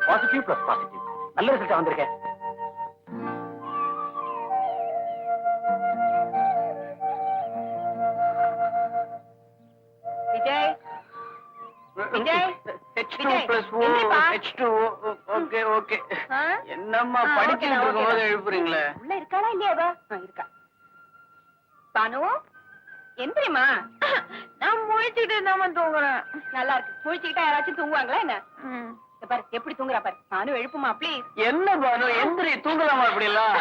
Positive plus positive. நல்ல result வந்திருக்கேன். Vijay Vijay okay okay. என்னம்மா படிச்சுட்டு இருக்கும் போது எழுப்புறீங்களே? உள்ள இருக்காளா இல்லையா? இருக்கா. பானு எந்திரிமா. நான் முழிச்சுக்கிட்டு இருந்தாம தூங்குறேன். நல்லா இருக்கு. முழிச்சுக்கிட்டா யாராச்சும் தூங்குவாங்களா என்ன? பாரு எப்படி தூங்குறா பாரு. பானு எழுப்புமா ப்ளீஸ். என்ன பானு எந்திரி, தூங்கலாமா இப்படி எல்லாம்?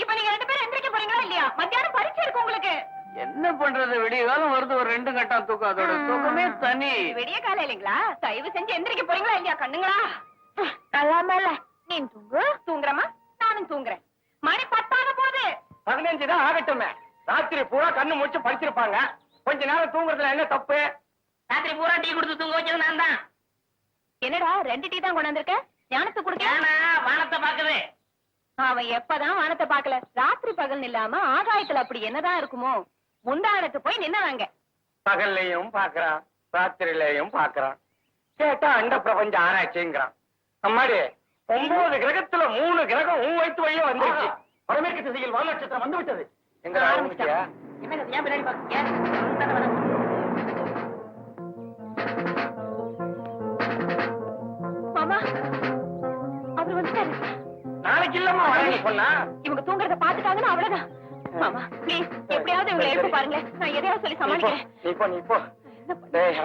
இப்ப நீங்க 2 பேரும் எந்திரிக்க போறீங்களா இல்லையா? மத்தியானம் பரீட்சை இருக்கு உங்களுக்கு. என்ன பண்றது, விடிய காலம் வருது, ஒரு 2 கட்டா தூக்கம், அதோட தூக்கமே தனி. விடிய காலம் இல்லைங்களா? தயவு செஞ்சு எந்திரிக்க போறீங்களா இல்லையா கண்ணுங்களா? நல்லாமல நீ தூங்கு. தூங்குறமா? நானும் தூங்குறேன். மணி 10 ஆக போகுது. 15 தான் ஆகட்டுமே. ராத்திரி பூரா கண்ணு முடிச்சு படிச்சிருப்பாங்க. கொஞ்ச நேரம் தூங்குறதுல என்ன தப்பு? ராத்திரி பூரா டீ கொடுத்து தூங்க வச்சது நான் தான். என்னடா 2 டீ தான் கொண்டு வந்திருக்க? ஞானத்தை கொடுக்க வானத்தை பாக்குது. அவன் எப்பதான் வானத்தை பாக்கல. ராத்திரி பகல் இல்லாம ஆகாயத்துல அப்படி என்னதான் இருக்குமோ? முந்தானத்து போய் நின்னவாங்க. பகல்லையும் பாக்குறான், ராத்திரிலையும் பாக்குறான். கேட்டா அண்ட பிரபஞ்ச ஆராய்ச்சிங்கிறான். அம்மாடி 9 கிரகத்துல 3 கிரகம் உன் வயிற்று வழியே வந்துருச்சு. வடமேற்கு திசையில் வால் நட்சத்திரம் வந்து விட்டது. எங்க ஆரம்பிச்சியா? என்ன ஏன் பின்னாடி பாக்கீங்க? மாமா அவர் வந்துட்டாரு. நாளைக்கு இல்லம்மா வரேன்னு சொன்னா. இவங்க தூங்குறத பாத்துட்டாங்கன்னா அவ்வளவுதான். மாமா ப்ளீஸ் எப்படியாவது இவங்களை எழுப்ப பாருங்க. நான் எதையாவது சொல்லி சமாளிக்கிறேன். நீ போ.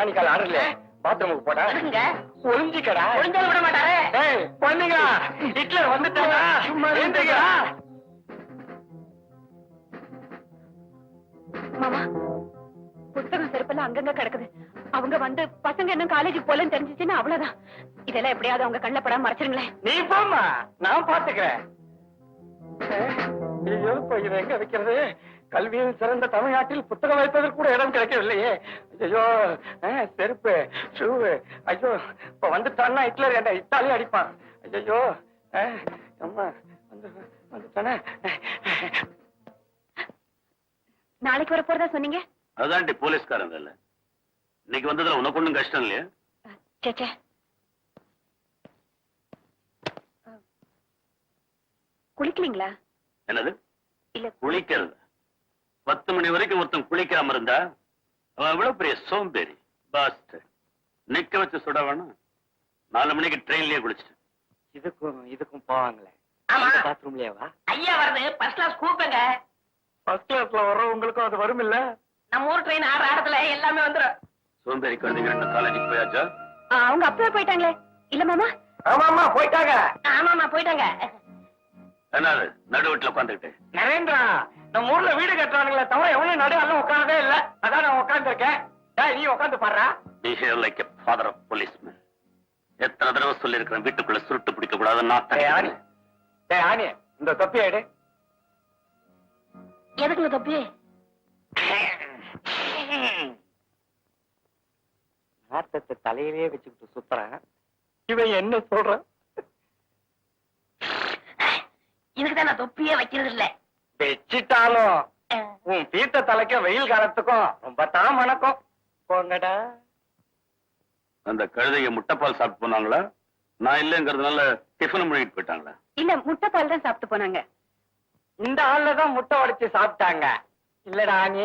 ஆணிக்கால் ஆடல பாத்ரூமுக்கு போடா. ஒளிஞ்சிக்கடா. ஒளிஞ்சாலும் விட மாட்டாரு. பண்ணுங்க. ஹிட்லர் வந்துட்டாரா? எழுந்துக்கடா. மாமா புத்தகம் செருப்பெல்லாம் அங்கங்க கிடக்குது. அவங்க வந்து பசங்க என்ன காலேஜுக்கு போலன்னு தெரிஞ்சிச்சுன்னா அவ்வளவுதான். இதெல்லாம் எப்படியாவது அவங்க கண்ணில் படாம மறைச்சிருங்களேன். நீ போமா, நான் பாத்துக்கிறேன். இதை எங்க வைக்கிறது? கல்வியில் சிறந்த தமிழ்நாட்டில் புத்தகம் வைப்பதற்கு கூட இடம் கிடைக்கவில்லையே. ஐயோ செருப்பு ஷூ. ஐயோ இப்ப வந்துட்டான்னா ஹிட்லர் என்ன இத்தாலியும் அடிப்பான். ஐயோ அம்மா வந்துட்டானே. நாளைக்கு வர போறதா சொன்னீங்க? அதான்டி போலீஸ்காரங்க இல்ல. இன்னைக்கு வந்ததுல உனக்கு ஒண்ணும் கஷ்டம் இல்லையா? சேச்சே குளிக்கலீங்களா? என்னது இல்ல குளிக்கிறது? 10 மணி வரைக்கும் ஒருத்தன் குளிக்காம இருந்தா அவன் எவ்வளவு பெரிய சோம்பேறி. பாஸ்ட் நிக்க வச்சு சுட வேணும். 4 மணிக்கு ட்ரெயின்லயே குளிச்சுட்டு இதுக்கும் போவாங்களே. பாத்ரூம்லயேவா? ஐயா வருது ஃபர்ஸ்ட் கிளாஸ் கூப்பிடுங்க. ஃபர்ஸ்ட் கிளாஸ்ல வர்றவங்களுக்கும் அது வரும் இல்ல? நம்ம ஊர் ட்ரெயின் 6 இடத்துல எல்லாமே வந்துரும். சோம்பேறி குழந்தைங்க 2 காலேஜுக்கு போயாச்சா? அவங்க அப்பவே போயிட்டாங்களே. இல்ல மாமா? ஆமாமா போயிட்டாங்க. ஆமாமா போயிட்டாங்க. என்னது நடு வீட்டுல உட்காந்துக்கிட்டு? நரேந்திரா நம்ம ஊர்ல வீடு கட்டுறானுங்களே தவிர எவனும் நடு எல்லாம் உட்காரதே இல்ல. அதான் நான் உட்கார்ந்து இருக்கேன். நீ உட்காந்து பாடுறா. Behave like a father of policeman. எத்தனை தடவை சொல்லி இருக்கிறேன் வீட்டுக்குள்ள சுருட்டு பிடிக்க கூடாது. ஆனி இந்த தொப்பி எடு. எதுக்குள்ள தொப்பி? நாட்டத்தை தலையிலே வச்சுக்கிட்டு சுத்துறான். இவன் என்ன சொல்றான்? இதுக்குதான் நான் தொப்பியே வைக்கிறது இல்ல. வச்சிட்டாலும் உன் தீர்த்த தலைக்கும் வெயில் காலத்துக்கும் ரொம்ப தான் மணக்கும். போங்கடா. அந்த கழுதைய முட்டைப்பால் சாப்பிட்டு போனாங்களா? நான் இல்லங்கிறதுனால டிஃபன் முடிக்கிட்டு போயிட்டாங்களா? இல்ல முட்டைப்பால் தான் சாப்பிட்டு போனாங்க. இந்த ஆள்ல தான் முட்டை உடைச்சு சாப்பிட்டாங்க. இல்லடா நீ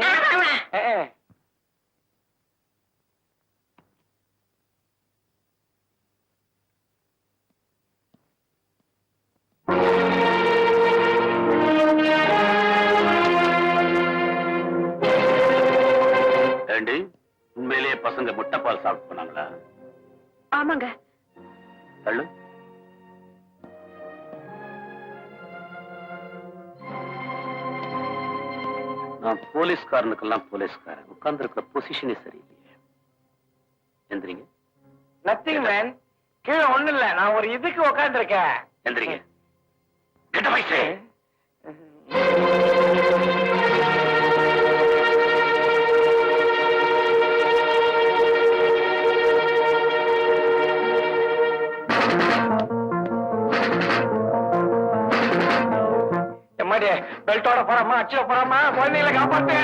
உண்மையிலேயே பசங்க முட்டைப்பால் சாப்பிட்டு போனாங்களா? ஆமாங்க. தள்ளு. நான் போலீஸ்காரனுக்கெல்லாம் போலீஸ்காரன். உட்கார்ந்து இருக்கிற பொசிஷனே சரியில்லையே. எந்திரிங்க. Nothing man. கீழே ஒண்ணு இல்ல. நான் ஒரு இதுக்கு உட்கார்ந்து இருக்கேன். எந்திரிங்க. கெட்ட வயசு. பெல்ட்டோட போறாமா, அச்சுல போறாமா, குழந்தைகளை காப்பாத்து.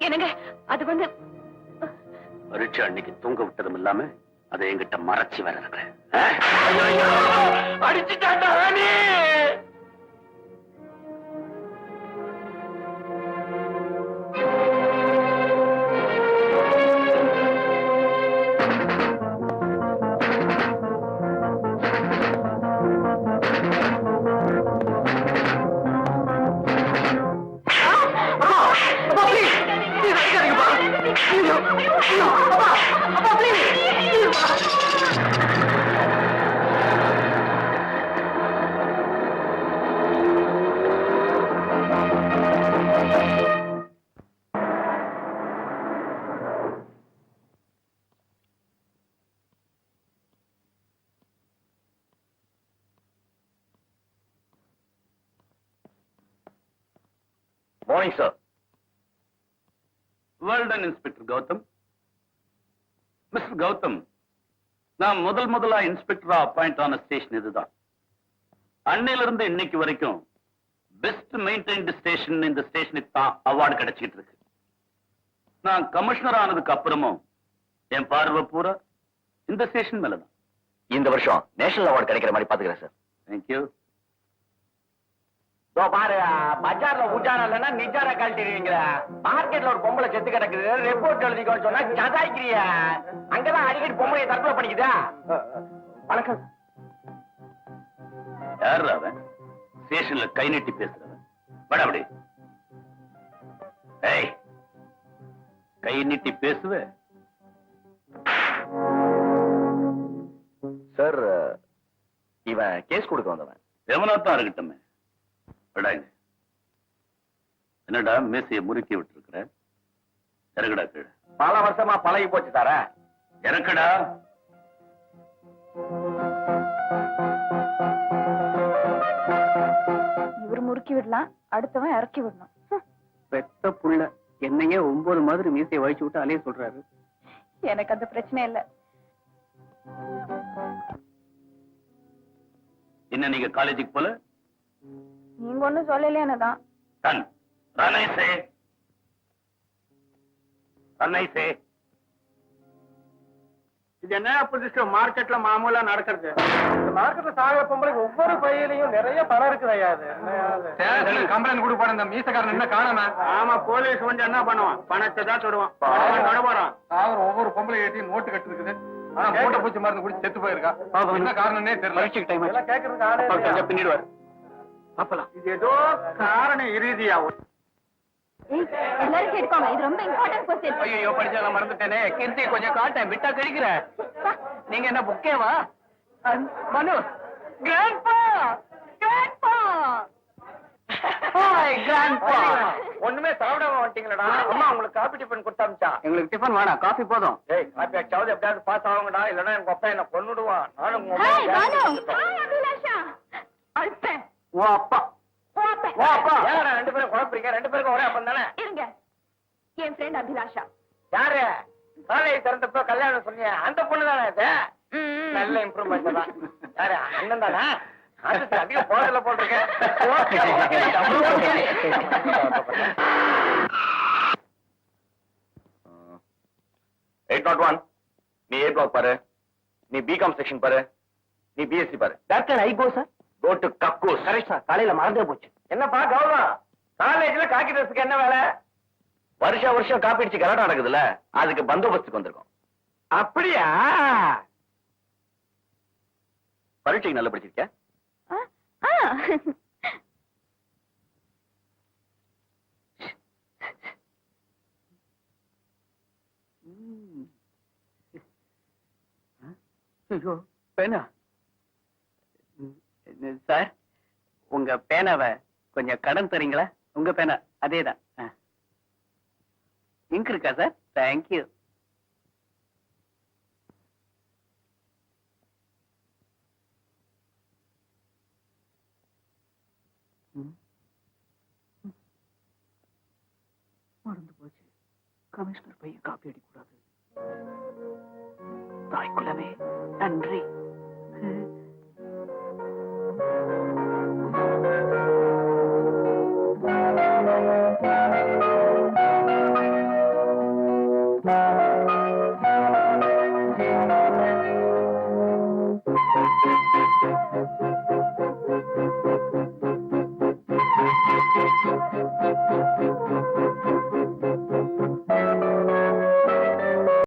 என்னங்க அது வந்து பரீட்சை அன்னைக்கு தூங்க விட்டதும் இல்லாம அதை என்கிட்ட மறைச்சு வேற இருக்கிறேன். அடிச்சுட்டாண்டா நீ. Morning sir. Well done inspector Gautam. Mister Gautam, நான் முதலா இன்ஸ்பெக்டரா அப்பாயிண்ட் ஆன ஸ்டேஷன் இதுதான். அன்னையில இருந்து இன்னைக்கு வரைக்கும் பெஸ்ட் மெயின்டைன்டு ஸ்டேஷன் இந்த ஸ்டேஷனுக்கு தான் அவார்டு கிடைச்சிட்டு இருக்கு. நான் கமிஷனர் ஆனதுக்கு அப்புறமும் என் பார்வை பூரா இந்த ஸ்டேஷன் மேலதான். இந்த வருஷம் நேஷனல் அவார்டு கிடைக்கிற மாதிரி பாத்துக்கிறேன் சார். தேங்க்யூ. பாரு, பஜார்ல உஜாரா இல்லைன்னா நிஜாரா கழட்டிடுவீங்க. மார்க்கெட்ல ஒரு பொம்பளை செத்து கிடக்குது, ரிப்போர்ட் எழுதிக்கோன்னு சொன்னா ஜதாய்க்கிறிய. அங்கதான் அடிக்கடி பொம்பளையை தற்கொலை பண்ணிக்குதா? வணக்கம். யாரு அவன் ஸ்டேஷன்ல கை நீட்டி பேசுறவன்? வட அப்படி. ஏய், கை நீட்டி பேசுவ? சார், இவன் கேஸ் கொடுக்க வந்தவன். எவனாத்தான் இருக்கட்டுமே. விடாங்க. என்னடா மேசைய முறுக்கி விட்டு இருக்கிற? இறக்கடா கீழே. பல வருஷமா பழகி போச்சு தார. இறக்கடா. இவர் முறுக்கி விடலாம், அடுத்தவன் இறக்கி விடணும். பெத்த புள்ள என்னையே 9 மாதிரி மீசையை வழிச்சு விட்டு அலைய சொல்றாரு. எனக்கு அந்த பிரச்சனை இல்ல. என்ன நீங்க காலேஜுக்கு போல? நீங்க ஒண்ணும் சொல்லலையானதான். டன் ரனைசே ரனைசே. இது என்ன புதுசு மார்க்கெட்ல மாமூலா நடக்கிறது? மார்க்கெட்ல சாக பொம்பளை ஒவ்வொரு பையிலையும் நிறைய பணம் இருக்குதையா? கம்ப்ளைண்ட் கொடுக்க போன இந்த மீசக்காரன் என்ன காணாம? ஆமா, போலீஸ் வந்து என்ன பண்ணுவான்? பணத்தை தான் தொடுவான். ஒவ்வொரு பொம்பளை ஏற்றி நோட்டு கட்டு இருக்குது. ஆனா மூட்டை பூச்சி மருந்து குடிச்சு செத்து போயிருக்கா. என்ன காரணம்னே தெரியல. கேட்கறதுக்கு பின்னிடுவாரு. இது ஏதோ காரணம் இறுதியாகும். எல்லாரும் கேட்கோங்க, இது ரொம்ப இம்பார்ட்டன்ட் क्वेश्चन. ஐயோ, படிச்சதெல்லாம் மறந்துட்டேனே. கீர்த்தி கொஞ்சம் காட்டேன், விட்டா கழிக்கிற. நீங்க என்ன புக்கேவா? மனு, கிராண்ட்பா கிராண்ட்பா. Hi grandpa. ஒண்ணுமே சாப்பிடாம வந்துட்டீங்களடா. அம்மா உங்களுக்கு காபி டிஃபன் கொடுத்தாச்சா? எங்களுக்கு டிஃபன் வேணாம், காபி போதும். ஏய், காபி ஆச்சாவது எப்படியாவது பாஸ் ஆகுங்கடா, இல்லன்னா எங்க அப்பா என்ன கொன்னுடுவான். நானும் உங்க ஹாய் பானு. அம்மா. ஹாய் அபிலாஷா. அல்பன். ஓ அப்பா. ஓ அப்பா. ஏங்கடா ரெண்டு பேரும் குழப்பறீங்க? ரெண்டு பேருக்கும் ஒரே அப்பன் தானே? இருங்க, என் ஃப்ரெண்ட் அபிலாஷா. யாரு? காலேஜ் திறந்தப்போ கல்யாணம் சொன்னீங்க, அந்த பொண்ணு தானே இது? நல்ல இம்ப்ரூவ்மெண்ட் தான். யாரு? அண்ணன் தானே? அதிகம் போடல போட்டிருக்கேன். 801. நீ A block பாரு. நீ BCom செக்ஷன் பாரு. நீ BSc பாரு. Doctor I go sir. Go to கக்கூஸ். Correct sir. காலையில மறந்தே போச்சு. என்னப்பா கௌரவம்? காலேஜ்ல காக்கி ட்ரெஸ்க்கு என்ன வேலை? வருஷம் காப்பி அடிச்சு கலாட்டம் நடக்குதுல்ல, அதுக்கு பந்தோபஸ்துக்கு வந்திருக்கோம். அப்படியா? பரீட்சைக்கு நல்லா படிச்சிருக்க? ஐயோ, பேனா சார், உங்க பேனாவை கொஞ்சம் கடன் தரீங்களா? உங்க பேனா அதேதான். இங்க் இருக்கா சார்? தேங்க்யூ. மறந்து போச்சு. கமிஷனர் பையன் காப்பி அடிக்கூடாது. தாய்க்குலமே நன்றி. ஆ